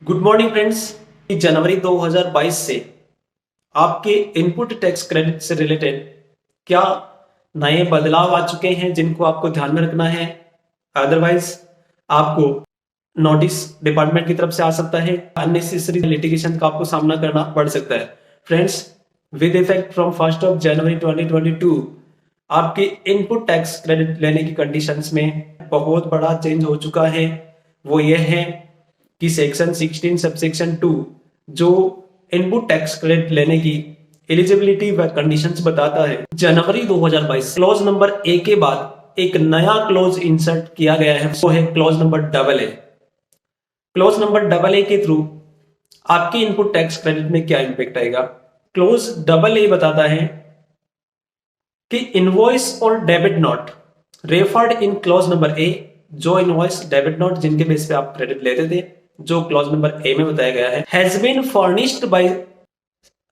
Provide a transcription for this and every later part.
Good morning friends. जनवरी 2022 से आपके input tax credit से रिलेटेड क्या नए बदलाव आ चुके हैं जिनको आपको ध्यान में रखना है। अदरवाइज आपको नोटिस डिपार्टमेंट की तरफ से आ सकता है, अननेसेसरी लिटिगेशन का आपको सामना करना पड़ सकता है। फ्रेंड्स, विद इफेक्ट फ्रॉम 1 जनवरी 2022 आपके इनपुट टैक्स क्रेडिट लेने की कंडीशंस में बहुत बड़ा चेंज हो चुका है। वो ये है कि सेक्शन 16 सबसेक्शन 2 जो इनपुट टैक्स क्रेडिट लेने की एलिजिबिलिटी व कंडीशंस बताता है, जनवरी 2022 क्लॉज नंबर ए के बाद एक नया क्लॉज इंसर्ट किया गया है, वो है clause number double A. Clause number double A के थ्रू आपके इनपुट टैक्स क्रेडिट में क्या इंपैक्ट आएगा। क्लॉज डबल ए बताता है कि इनवॉइस और debit note referred in clause number A, जो इनवॉइस डेबिट नोट जिनके बेस पे आप क्रेडिट लेते थे, जो क्लॉज नंबर ए में बताया गया है, has been furnished by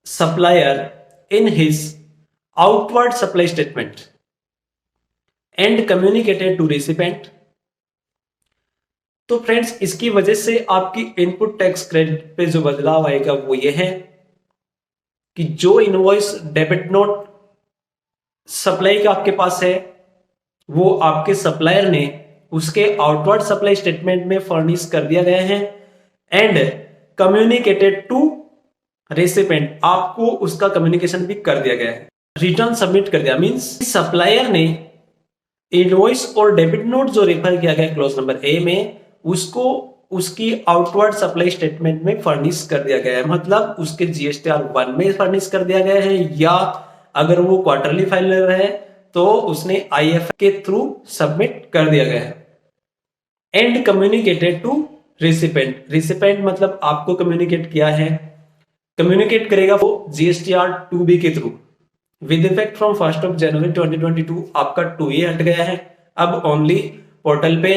supplier in his outward supply statement and communicated to recipient. तो फ्रेंड्स, इसकी वजह से आपकी इनपुट टैक्स क्रेडिट पे जो बदलाव आएगा वो ये है कि जो इनवॉइस डेबिट नोट सप्लाई का आपके पास है वो आपके सप्लायर ने उसके आउटवर्ड सप्लाई स्टेटमेंट में फर्निश कर दिया गया है एंड कम्युनिकेटेड टू रेसिपेंट, आपको उसका कम्युनिकेशन भी कर दिया गया है, रिटर्न सबमिट कर दिया। मींस सप्लायर ने इनवॉइस और डेबिट नोट जो रेफर किया गया क्लॉज नंबर ए में, उसको उसकी आउटवर्ड सप्लाई स्टेटमेंट में फर्निश कर दिया गया है, मतलब उसके जीएसटीआर 1 में फर्निश कर दिया गया है, या अगर वो क्वार्टरली फाइलर है तो उसने आईएफ के थ्रू सबमिट कर दिया गया है। And communicated to recipient, recipient मतलब आपको कम्युनिकेट किया है, कम्युनिकेट करेगा वो जीएसटीआर 2B के थ्रू। विद इफेक्ट फ्रॉम 1 जनवरी 2022 आपका 2A हट गया है। अब ओनली पोर्टल पे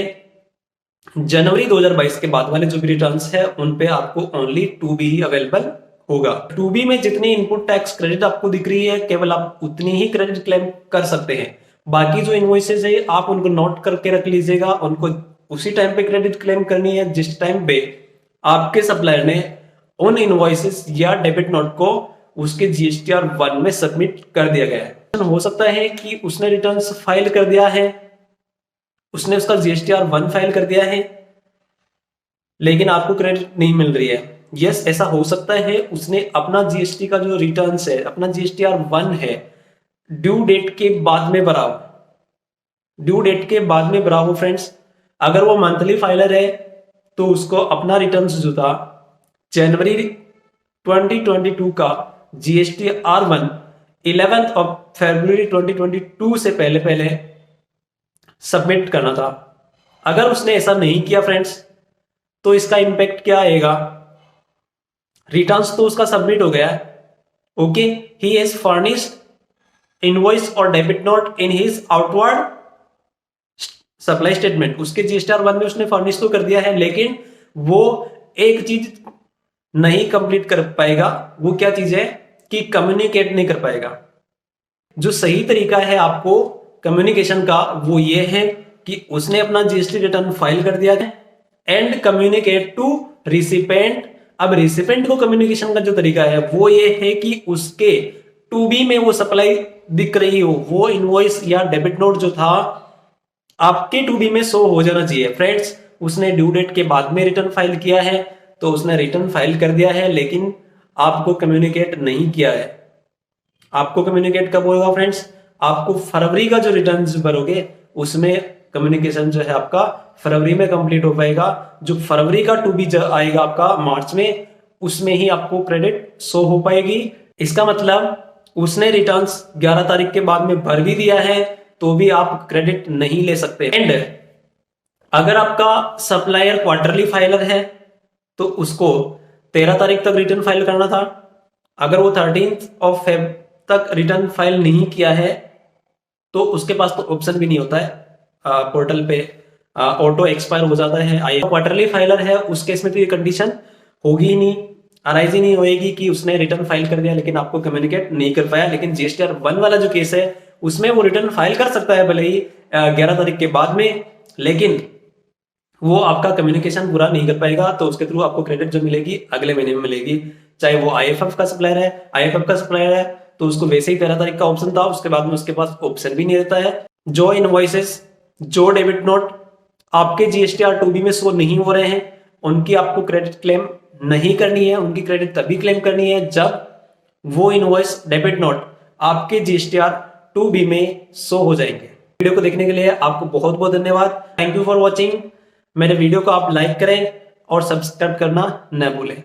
जनवरी 2022 के बाद वाले जो भी रिटर्न्स है उन पे आपको ओनली 2B ही अवेलेबल होगा। 2B में जितनी इनपुट टैक्स क्रेडिट आपको दिख रही है केवल आप उतनी ही क्रेडिट क्लेम कर सकते हैं। बाकी जो इनवॉइसेस है आप उनको नोट करके रख लीजिएगा, उनको उसी टाइम पे क्रेडिट क्लेम करनी है जिस टाइम पे आपके सप्लायर ने उन इनवॉइसेस या डेबिट नोट को उसके जीएसटीआर 1 में सबमिट कर दिया गया है। हो सकता है कि उसने रिटर्न्स फाइल कर दिया है, उसने उसका जीएसटीआर 1 फाइल कर दिया है लेकिन आपको क्रेडिट नहीं मिल रही है। यस, ऐसा हो सकता है उसने अपना जीएसटी का जो रिटर्न्स है, अपना जीएसटीआर 1 है, ड्यू डेट के बाद में भरा हो, ड्यू डेट के बाद में भरा हो। फ्रेंड्स, अगर वो मंथली फाइलर है तो उसको अपना रिटर्न्स जो था जनवरी 2022 का जीएसटीआर 1 11 फरवरी 2022 से पहले पहले सबमिट करना था। अगर उसने ऐसा नहीं किया फ्रेंड्स तो इसका इंपैक्ट क्या आएगा। रिटर्न्स तो उसका सबमिट हो गया, okay, he has furnished invoice और debit note in his outward supply statement, उसके जीएसटीआर 1 में उसने फर्निश तो कर दिया है, लेकिन वो एक चीज नहीं कंप्लीट कर पाएगा। वो क्या चीज है कि कम्युनिकेट नहीं कर पाएगा। जो सही तरीका है आपको कम्युनिकेशन का वो ये है कि उसने अपना जीएसटी रिटर्न फाइल कर दिया है एंड कम्युनिकेट टू रिसिपेंट। अब रिसिपेंट को कम्युनिकेशन का जो तरीका है वो ये है कि उसके 2B में वो सप्लाई दिख रही हो, वो इनवॉइस या डेबिट नोट जो था आपके 2B में शो हो जाना चाहिए। फ्रेंड्स, उसने ड्यू डेट के बाद में रिटर्न फाइल किया है तो उसने रिटर्न फाइल कर दिया है लेकिन आपको कम्युनिकेट नहीं किया है। आपको कम्युनिकेट कब होगा फ्रेंड्स, आपको फरवरी का जो रिटर्न भरोगे उसमें कम्युनिकेशन जो है आपका फरवरी में कंप्लीट हो पाएगा। जो फरवरी का 2B आएगा आपका मार्च में, उसमें ही आपको क्रेडिट शो हो पाएगी। इसका मतलब उसने रिटर्न्स 11 तारीख के बाद में भर भी दिया है तो भी आप क्रेडिट नहीं ले सकते। एंड अगर आपका सप्लायर क्वार्टरली फाइलर है तो उसको 13 तारीख तक रिटर्न फाइल करना था। अगर वो 13 फेब तक रिटर्न फाइल नहीं किया है तो उसके पास तो ऑप्शन भी नहीं होता है, पोर्टल पे ऑटो एक्सपायर हो जाता है। आई क्वार्टरली फाइलर है उस केस में तो ये कंडीशन होगी ही नहीं, अराइज ही नहीं होएगी कि उसने रिटर्न फाइल कर दिया लेकिन आपको कम्युनिकेट नहीं कर पाया। लेकिन जीएसटीआर 1 वाला जो केस है उसमें वो रिटर्न फाइल कर सकता है भले ही 11 तारीख के बाद में, लेकिन वो आपका कम्युनिकेशन पूरा नहीं कर पाएगा, तो उसके थ्रू आपको क्रेडिट जो मिलेगी अगले महीने में मिलेगी। चाहे वो आईएफएफ का सप्लायर है, आईएफएफ का सप्लायर है तो उसको वैसे ही 13 तारीख का ऑप्शन था, उसके बाद में उसके पास ऑप्शन भी नहीं रहता है। जो इनवॉइसेस, जो डेबिट नोट आपके जीएसटीआर 2B में शो नहीं हो रहे हैं, उनकी आपको क्रेडिट क्लेम नहीं करनी है। उनकी क्रेडिट तभी क्लेम करनी है जब वो इनवॉइस, डेबिट नोट आपके जीएसटीआर 2B में शो हो जाएंगे। वीडियो को देखने के लिए आपको बहुत बहुत धन्यवाद। Thank you for watching. मेरे वीडियो को आप लाइक करें और सब्सक्राइब करना न भूलें।